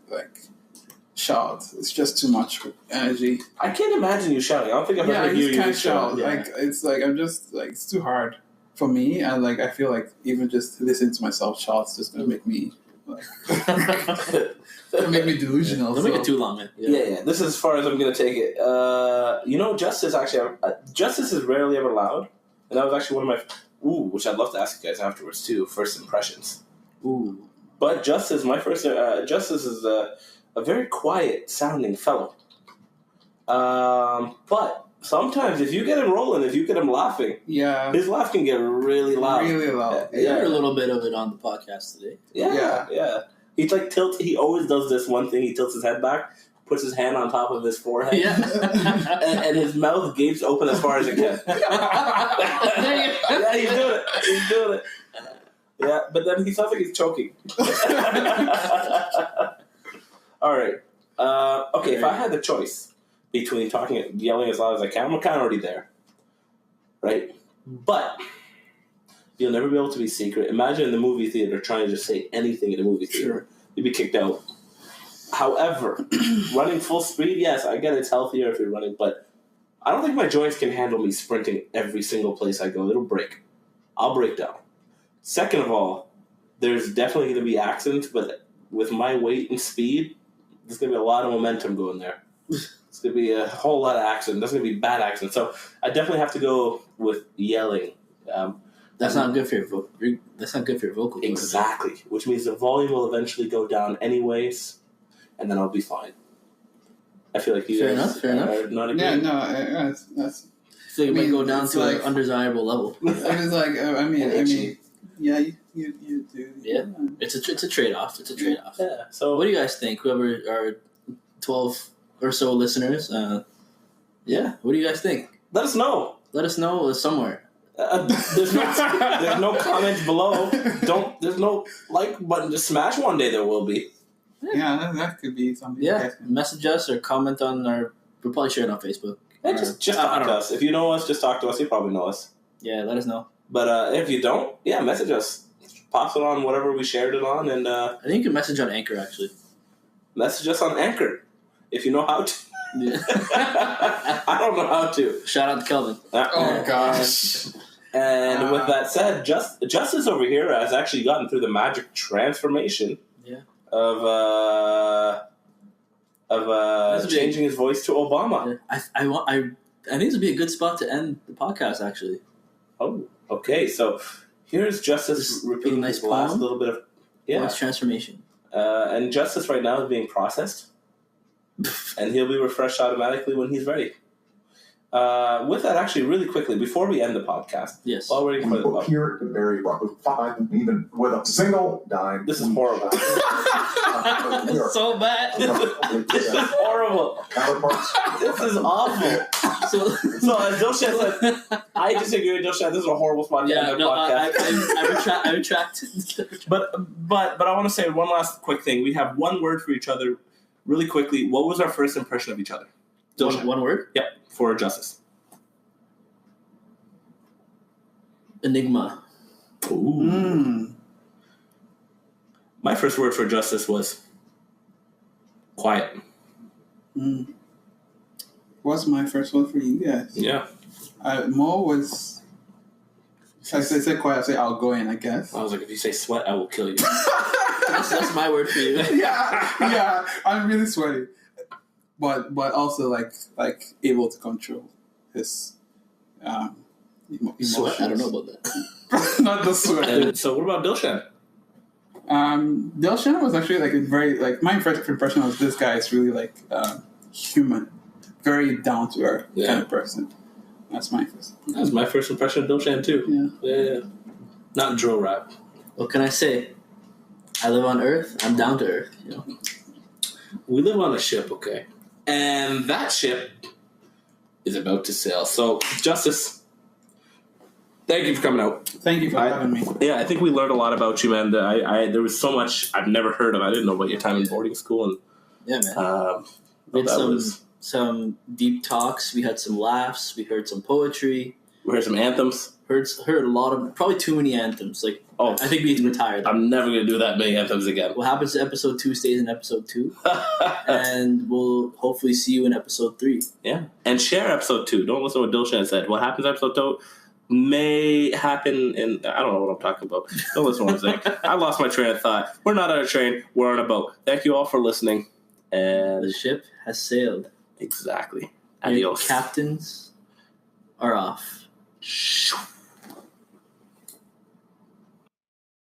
shout. It's just too much energy. I can't imagine you shouting. I don't think I've ever heard you shout. Yeah. It's I'm just it's too hard for me, and I feel like even just listening to myself shout is just gonna make me. It'll make me delusional. Don't make it too long, man. Yeah. This is as far as I'm going to take it. Justice Justice is rarely ever loud. And that was actually one of my... which I'd love to ask you guys afterwards, too. First impressions. Ooh. But Justice, Justice is a very quiet-sounding fellow. But sometimes if you get him rolling, if you get him laughing, his laugh can get really loud. Really loud. You heard a little bit of it on the podcast today. Yeah. He tilts. He always does this one thing. He tilts his head back, puts his hand on top of his forehead, and his mouth gapes open as far as it can. Yeah, he's doing it. Yeah, but then he sounds like he's choking. All right. Okay, if I had the choice between yelling as loud as I can, I'm kind of already there, right? But You'll never be able to be secret. Imagine in the movie theater trying to just say anything in the movie theater. Sure. You'd be kicked out. However, running full speed, yes, I get it's healthier if you're running, but I don't think my joints can handle me sprinting every single place I go. It'll break. I'll break down. Second of all, there's definitely going to be accidents, but with my weight and speed, there's going to be a lot of momentum going there. It's going to be a whole lot of accidents. There's going to be bad accidents. So I definitely have to go with yelling. That's not good for your vocal. That's not good for your vocal. Exactly, which means the volume will eventually go down anyways, and then I'll be fine. I feel like you guys fair enough. Not agree. Yeah, no, that's. So you might go down to an undesirable level. It's like I mean, yeah, you do. Yeah, it's a trade-off. It's a trade-off. Yeah. So what do you guys think? Whoever our 12 or so listeners, yeah, what do you guys think? Let us know. Let us know somewhere. There's no comments below. There's no like button. Just smash one day. There will be. Yeah, that could be something. Yeah, message us or comment on our. We'll probably share it on Facebook. Yeah, just talk to us. If you know us, just talk to us. You probably know us. Yeah, let us know. But if you don't, yeah, message us. Post it on whatever we shared it on, and I think you can message on Anchor actually. Message us on Anchor if you know how to. Yeah. I don't know how to. Shout out to Kelvin. Oh gosh. And with that said, Justice over here has actually gotten through the magic transformation. Yeah. Of changing his voice to Obama. I think this would be a good spot to end the podcast actually. Oh, okay. So here's Justice repeating nice his last poem. little bit of Voice transformation. And Justice right now is being processed, and he'll be refreshed automatically when he's ready. With that, actually, really quickly, before we end the podcast, yes, while waiting for the book here to Barry Robert, even with a single dime. This is horrible. It's so bad. This is horrible. This is awful. So as Dilshan said, I disagree with Dilshan. This is a horrible spot to end the podcast. I retract. But I want to say one last quick thing. We have one word for each other, really quickly. What was our first impression of each other? One word? Yep, for Justice. Enigma. Ooh. My first word for Justice was quiet. What's my first word for you guys? Yeah. Mo was... I say quiet, I say outgoing, I guess. I was like, if you say sweat, I will kill you. That's my word for you. Yeah, I'm really sweaty. But also like able to control his emotions. Sweat? I don't know about that. Not the sweat. So what about Dilshan? Dilshan was actually like a very my first impression was this guy is really like human, very down to earth kind of person. That's my first. That was my first impression of Dilshan too. Yeah. Not drill rap. What can I say? I live on Earth. I'm down to earth. You know. We live on a ship, okay? And that ship is about to sail. So, Justice, thank you for coming out. Thank you for having me. Yeah, I think we learned a lot about you, man. There was so much I've never heard of. I didn't know about your time in boarding school. And yeah, man. We had some deep talks. We had some laughs. We heard some poetry. We heard some anthems. Heard a lot of, probably too many anthems. I think we need to retire them. I'm never going to do that many anthems again. What happens to episode 2 stays in episode 2. And we'll hopefully see you in episode 3. Yeah. And share episode 2. Don't listen to what Dilshan said. What happens in episode 2 may happen in... I don't know what I'm talking about. Don't listen to what I'm saying. I lost my train of thought. We're not on a train. We're on a boat. Thank you all for listening. And the ship has sailed. Exactly. Adios. Your captains are off. Shoo.